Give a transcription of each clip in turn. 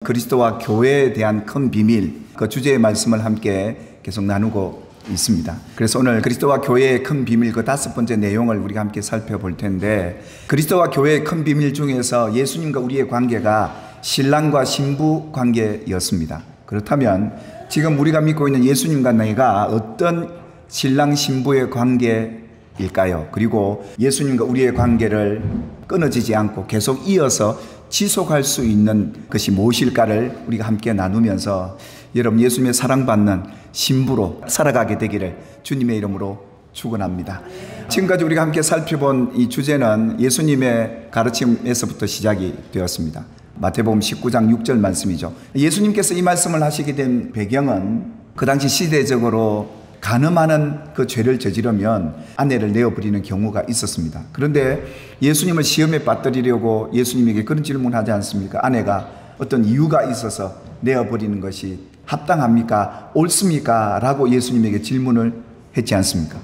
그리스도와 교회에 대한 큰 비밀, 그 주제의 말씀을 함께 계속 나누고 있습니다. 그래서 오늘 그리스도와 교회의 큰 비밀 그 5번째 내용을 우리가 함께 살펴볼 텐데, 그리스도와 교회의 큰 비밀 중에서 예수님과 우리의 관계가 신랑과 신부 관계였습니다. 그렇다면 지금 우리가 믿고 있는 예수님과 내가 어떤 신랑 신부의 관계일까요? 그리고 예수님과 우리의 관계를 끊어지지 않고 계속 이어서 지속할 수 있는 것이 무엇일까를 우리가 함께 나누면서 여러분 예수님의 사랑받는 신부로 살아가게 되기를 주님의 이름으로 축원합니다. 지금까지 우리가 함께 살펴본 이 주제는 예수님의 가르침에서부터 시작이 되었습니다. 마태복음 19장 6절 말씀이죠. 예수님께서 이 말씀을 하시게 된 배경은 그 당시 시대적으로 간음하는 그 죄를 저지르면 아내를 내어버리는 경우가 있었습니다. 그런데 예수님을 시험에 빠뜨리려고 예수님에게 그런 질문하지 않습니까? 아내가 어떤 이유가 있어서 내어버리는 것이 합당합니까? 옳습니까? 라고 예수님에게 질문을 했지 않습니까?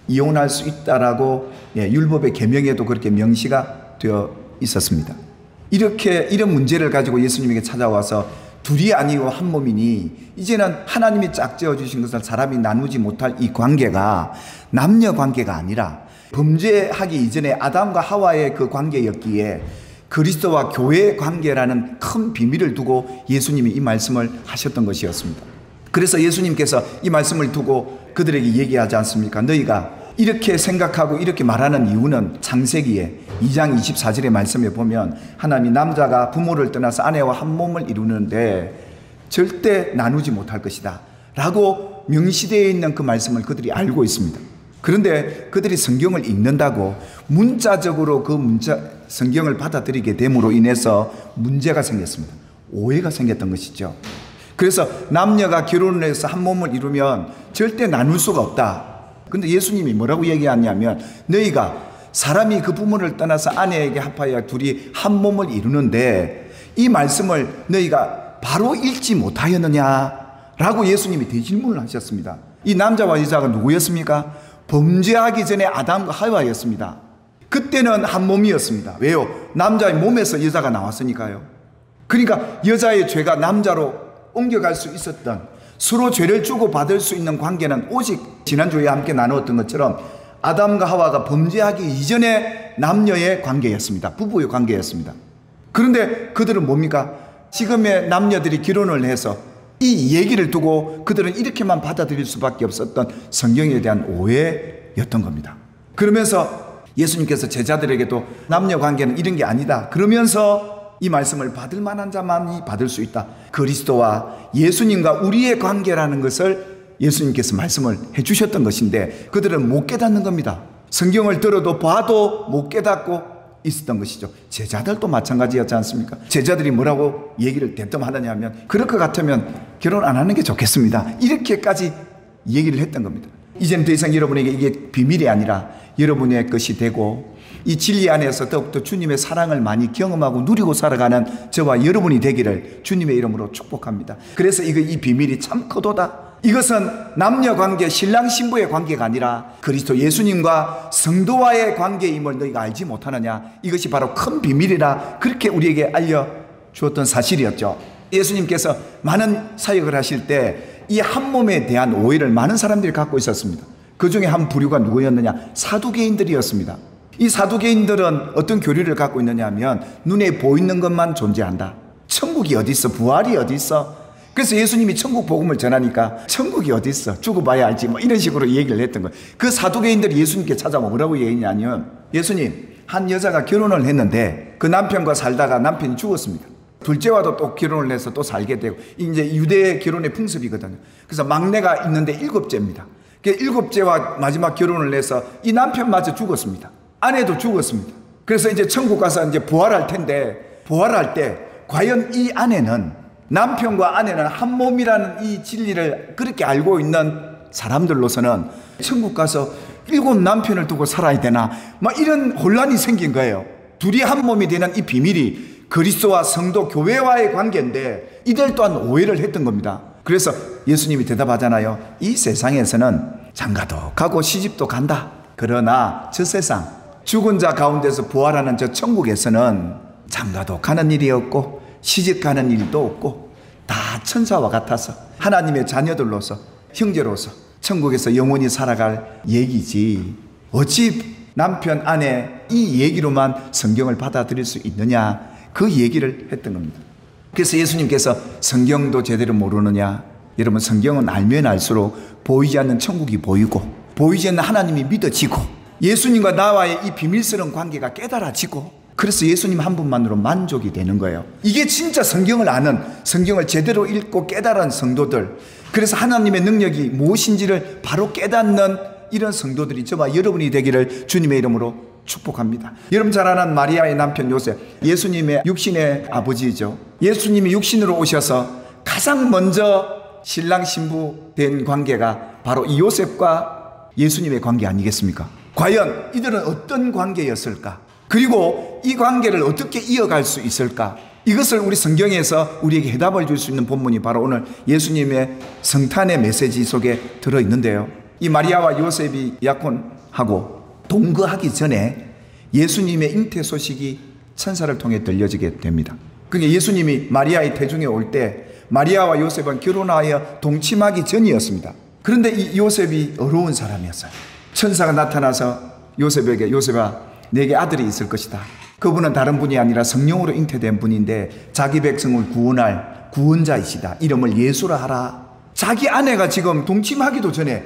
이혼할 수 있다라고 율법의 계명에도 그렇게 명시가 되어 있었습니다. 이런 문제를 가지고 예수님에게 찾아와서 둘이 아니고 한 몸이니 이제는 하나님이 짝지어 주신 것을 사람이 나누지 못할 이 관계가 남녀 관계가 아니라 범죄하기 이전에 아담과 하와의 그 관계였기에 그리스도와 교회의 관계라는 큰 비밀을 두고 예수님이 이 말씀을 하셨던 것이었습니다. 그래서 예수님께서 이 말씀을 두고 그들에게 얘기하지 않습니까? 너희가 이렇게 생각하고 이렇게 말하는 이유는 창세기에 2장 24절의 말씀에 보면 하나님이 남자가 부모를 떠나서 아내와 한 몸을 이루는데 절대 나누지 못할 것이다 라고 명시되어 있는 그 말씀을 그들이 알고 있습니다. 그런데 그들이 성경을 읽는다고 문자적으로 그 성경을 받아들이게 됨으로 인해서 문제가 생겼습니다. 오해가 생겼던 것이죠. 그래서 남녀가 결혼을 해서 한 몸을 이루면 절대 나눌 수가 없다. 근데 예수님이 뭐라고 얘기하냐면 너희가 사람이 그 부모를 떠나서 아내에게 합하여 둘이 한 몸을 이루는데 이 말씀을 너희가 바로 읽지 못하였느냐라고 예수님이 대질문을 하셨습니다. 이 남자와 여자가 누구였습니까? 범죄하기 전에 아담과 하와였습니다. 그때는 한 몸이었습니다. 왜요? 남자의 몸에서 여자가 나왔으니까요. 그러니까 여자의 죄가 남자로 옮겨갈 수 있었던, 서로 죄를 주고받을 수 있는 관계는 오직 지난주에 함께 나누었던 것처럼 아담과 하와가 범죄하기 이전의 남녀의 관계였습니다. 부부의 관계였습니다. 그런데 그들은 뭡니까? 지금의 남녀들이 결혼을 해서 이 얘기를 두고 그들은 이렇게만 받아들일 수밖에 없었던 성경에 대한 오해였던 겁니다. 그러면서 예수님께서 제자들에게도 남녀 관계는 이런 게 아니다 그러면서 이 말씀을 받을 만한 자만이 받을 수 있다. 그리스도와 예수님과 우리의 관계라는 것을 예수님께서 말씀을 해주셨던 것인데 그들은 못 깨닫는 겁니다. 성경을 들어도 봐도 못 깨닫고 있었던 것이죠. 제자들도 마찬가지였지 않습니까? 제자들이 뭐라고 얘기를 대뜸하느냐 하면 그럴 것 같으면 결혼 안 하는 게 좋겠습니다. 이렇게까지 얘기를 했던 겁니다. 이제는 더 이상 여러분에게 이게 비밀이 아니라 여러분의 것이 되고 이 진리 안에서 더욱더 주님의 사랑을 많이 경험하고 누리고 살아가는 저와 여러분이 되기를 주님의 이름으로 축복합니다. 그래서 이 비밀이 참 크도다. 이것은 남녀 관계, 신랑 신부의 관계가 아니라 그리스도 예수님과 성도와의 관계임을 너희가 알지 못하느냐. 이것이 바로 큰 비밀이라 그렇게 우리에게 알려주었던 사실이었죠. 예수님께서 많은 사역을 하실 때 이 한 몸에 대한 오해를 많은 사람들이 갖고 있었습니다. 그 중에 한 부류가 누구였느냐? 사두개인들이었습니다. 이 사두개인들은 어떤 교리를 갖고 있느냐 하면 눈에 보이는 것만 존재한다. 천국이 어디 있어? 부활이 어디 있어? 그래서 예수님이 천국 복음을 전하니까 천국이 어디 있어? 죽어봐야 알지. 뭐 이런 식으로 얘기를 했던 거예요. 그 사두개인들이 예수님께 찾아와 뭐라고 얘기했냐면 예수님, 한 여자가 결혼을 했는데 그 남편과 살다가 남편이 죽었습니다. 둘째와도 또 결혼을 해서 또 살게 되고 이제 유대 결혼의 풍습이거든요. 그래서 막내가 있는데 7째입니다. 7째와 마지막 결혼을 해서 이 남편마저 죽었습니다. 아내도 죽었습니다. 그래서 이제 천국 가서 이제 부활할 텐데 부활할 때 과연 이 아내는 남편과 아내는 한 몸이라는 이 진리를 그렇게 알고 있는 사람들로서는 천국 가서 7 남편을 두고 살아야 되나 막 이런 혼란이 생긴 거예요. 둘이 한 몸이 되는 이 비밀이 그리스도와 성도 교회와의 관계인데 이들 또한 오해를 했던 겁니다. 그래서 예수님이 대답하잖아요. 이 세상에서는 장가도 가고 시집도 간다. 그러나 저 세상 죽은 자 가운데서 부활하는 저 천국에서는 장가도 가는 일이 없고 시집가는 일도 없고 다 천사와 같아서 하나님의 자녀들로서 형제로서 천국에서 영원히 살아갈 얘기지, 어찌 남편 아내 이 얘기로만 성경을 받아들일 수 있느냐, 그 얘기를 했던 겁니다. 그래서 예수님께서 성경도 제대로 모르느냐, 여러분 성경은 알면 알수록 보이지 않는 천국이 보이고 보이지 않는 하나님이 믿어지고 예수님과 나와의 이 비밀스러운 관계가 깨달아지고, 그래서 예수님 한 분만으로 만족이 되는 거예요. 이게 진짜 성경을 아는, 성경을 제대로 읽고 깨달은 성도들, 그래서 하나님의 능력이 무엇인지를 바로 깨닫는 이런 성도들이 저와 여러분이 되기를 주님의 이름으로 축복합니다. 여러분 잘 아는 마리아의 남편 요셉, 예수님의 육신의 아버지죠. 예수님이 육신으로 오셔서 가장 먼저 신랑 신부 된 관계가 바로 이 요셉과 예수님의 관계 아니겠습니까? 과연 이들은 어떤 관계였을까? 그리고 이 관계를 어떻게 이어갈 수 있을까? 이것을 우리 성경에서 우리에게 해답을 줄 수 있는 본문이 바로 오늘 예수님의 성탄의 메시지 속에 들어있는데요. 이 마리아와 요셉이 약혼하고 동거하기 전에 예수님의 잉태 소식이 천사를 통해 들려지게 됩니다. 그러니까 예수님이 마리아의 태중에 올 때 마리아와 요셉은 결혼하여 동침하기 전이었습니다. 그런데 이 요셉이 어려운 사람이었어요. 천사가 나타나서 요셉에게, 요셉아 내게 아들이 있을 것이다. 그분은 다른 분이 아니라 성령으로 잉태된 분인데 자기 백성을 구원할 구원자이시다. 이름을 예수라 하라. 자기 아내가 지금 동침하기도 전에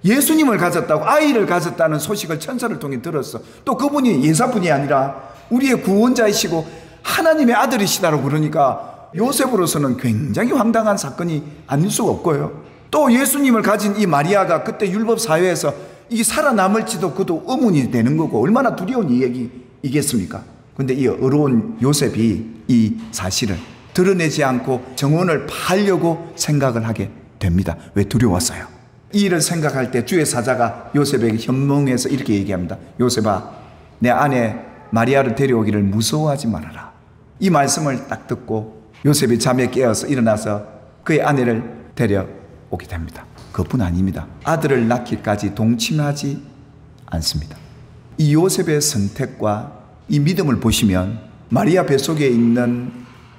예수님을 가졌다고, 아이를 가졌다는 소식을 천사를 통해 들었어. 또 그분이 예사분이 아니라 우리의 구원자이시고 하나님의 아들이시다고 그러니까 요셉으로서는 굉장히 황당한 사건이 아닐 수가 없고요. 또 예수님을 가진 이 마리아가 그때 율법 사회에서 이게 살아남을지도 그도 의문이 되는 거고, 얼마나 두려운 얘기이겠습니까? 근데 이 어려운 요셉이 이 사실을 드러내지 않고 정원을 파려고 생각을 하게 됩니다. 왜? 두려웠어요. 이 일을 생각할 때 주의 사자가 요셉에게 현몽해서 이렇게 얘기합니다. 요셉아, 내 아내 마리아를 데려오기를 무서워하지 말아라. 이 말씀을 딱 듣고 요셉이 잠에 깨어서 일어나서 그의 아내를 데려오게 됩니다. 그뿐 아닙니다. 아들을 낳기까지 동침하지 않습니다. 이 요셉의 선택과 이 믿음을 보시면 마리아 뱃속에 있는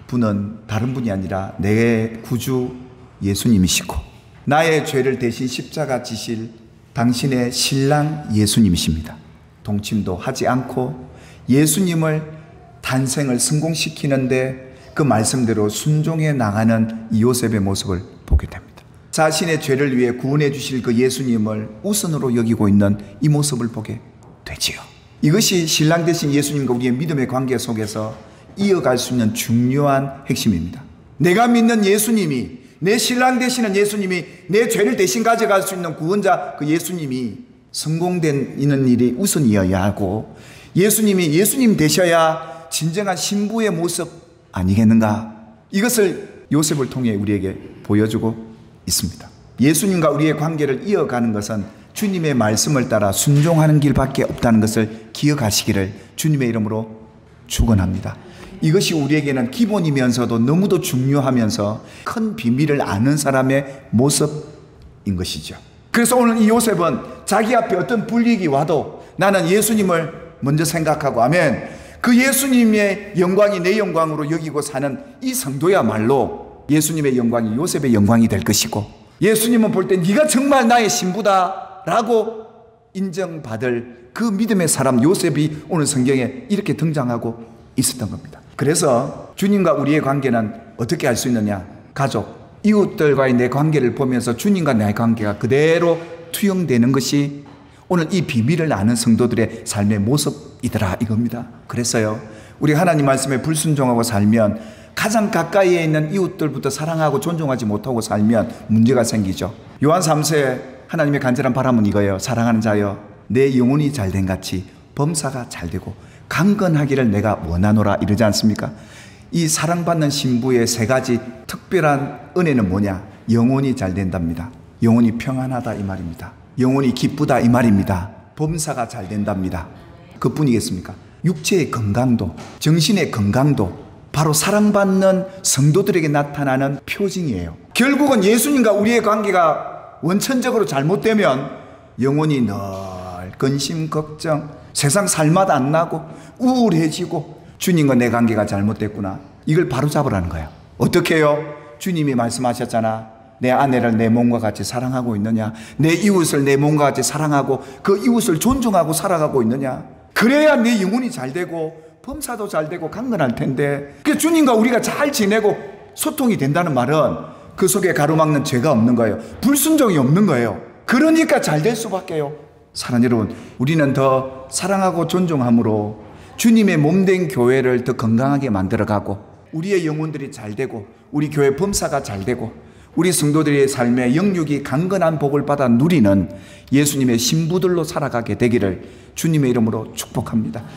분은 다른 분이 아니라 내 구주 예수님이시고 나의 죄를 대신 십자가 지실 당신의 신랑 예수님이십니다. 동침도 하지 않고 예수님을 탄생을 성공시키는데 그 말씀대로 순종해 나가는 이 요셉의 모습을 보게 됩니다. 자신의 죄를 위해 구원해 주실 그 예수님을 우선으로 여기고 있는 이 모습을 보게 되지요. 이것이 신랑 되신 예수님과 우리의 믿음의 관계 속에서 이어갈 수 있는 중요한 핵심입니다. 내가 믿는 예수님이, 내 신랑 되시는 예수님이 내 죄를 대신 가져갈 수 있는 구원자 그 예수님이 성공되는 일이 우선이어야 하고, 예수님이 예수님 되셔야 진정한 신부의 모습 아니겠는가? 이것을 요셉을 통해 우리에게 보여주고 있습니다. 예수님과 우리의 관계를 이어가는 것은 주님의 말씀을 따라 순종하는 길밖에 없다는 것을 기억하시기를 주님의 이름으로 축원합니다. 이것이 우리에게는 기본이면서도 너무도 중요하면서 큰 비밀을 아는 사람의 모습인 것이죠. 그래서 오늘 이 요셉은 자기 앞에 어떤 불이익이 와도 나는 예수님을 먼저 생각하고, 아멘, 그 예수님의 영광이 내 영광으로 여기고 사는 이 성도야말로 예수님의 영광이 요셉의 영광이 될 것이고, 예수님은 볼 때 네가 정말 나의 신부다 라고 인정받을 그 믿음의 사람 요셉이 오늘 성경에 이렇게 등장하고 있었던 겁니다. 그래서 주님과 우리의 관계는 어떻게 할 수 있느냐? 가족, 이웃들과의 내 관계를 보면서 주님과 나의 관계가 그대로 투영되는 것이 오늘 이 비밀을 아는 성도들의 삶의 모습이더라 이겁니다. 그래서요, 우리 하나님 말씀에 불순종하고 살면, 가장 가까이에 있는 이웃들부터 사랑하고 존중하지 못하고 살면 문제가 생기죠. 요한 3서에 하나님의 간절한 바람은 이거예요. 사랑하는 자여, 내 영혼이 잘된 같이 범사가 잘되고 강건하기를 내가 원하노라 이러지 않습니까? 이 사랑받는 신부의 세 가지 특별한 은혜는 뭐냐? 영혼이 잘된답니다. 영혼이 평안하다 이 말입니다. 영혼이 기쁘다 이 말입니다. 범사가 잘된답니다. 그뿐이겠습니까? 육체의 건강도, 정신의 건강도 바로 사랑받는 성도들에게 나타나는 표징이에요. 결국은 예수님과 우리의 관계가 원천적으로 잘못되면 영혼이 늘 근심, 걱정, 세상 살맛 안 나고 우울해지고, 주님과 내 관계가 잘못됐구나, 이걸 바로 잡으라는 거예요. 어떻게 해요? 주님이 말씀하셨잖아. 내 아내를 내 몸과 같이 사랑하고 있느냐? 내 이웃을 내 몸과 같이 사랑하고 그 이웃을 존중하고 살아가고 있느냐? 그래야 내 영혼이 잘 되고 범사도 잘 되고 강건할 텐데, 그 주님과 우리가 잘 지내고 소통이 된다는 말은 그 속에 가로막는 죄가 없는 거예요. 불순종이 없는 거예요. 그러니까 잘 될 수밖에요. 사랑하는 여러분, 우리는 더 사랑하고 존중함으로 주님의 몸된 교회를 더 건강하게 만들어가고 우리의 영혼들이 잘 되고 우리 교회 범사가 잘 되고 우리 성도들의 삶에 영육이 강건한 복을 받아 누리는 예수님의 신부들로 살아가게 되기를 주님의 이름으로 축복합니다.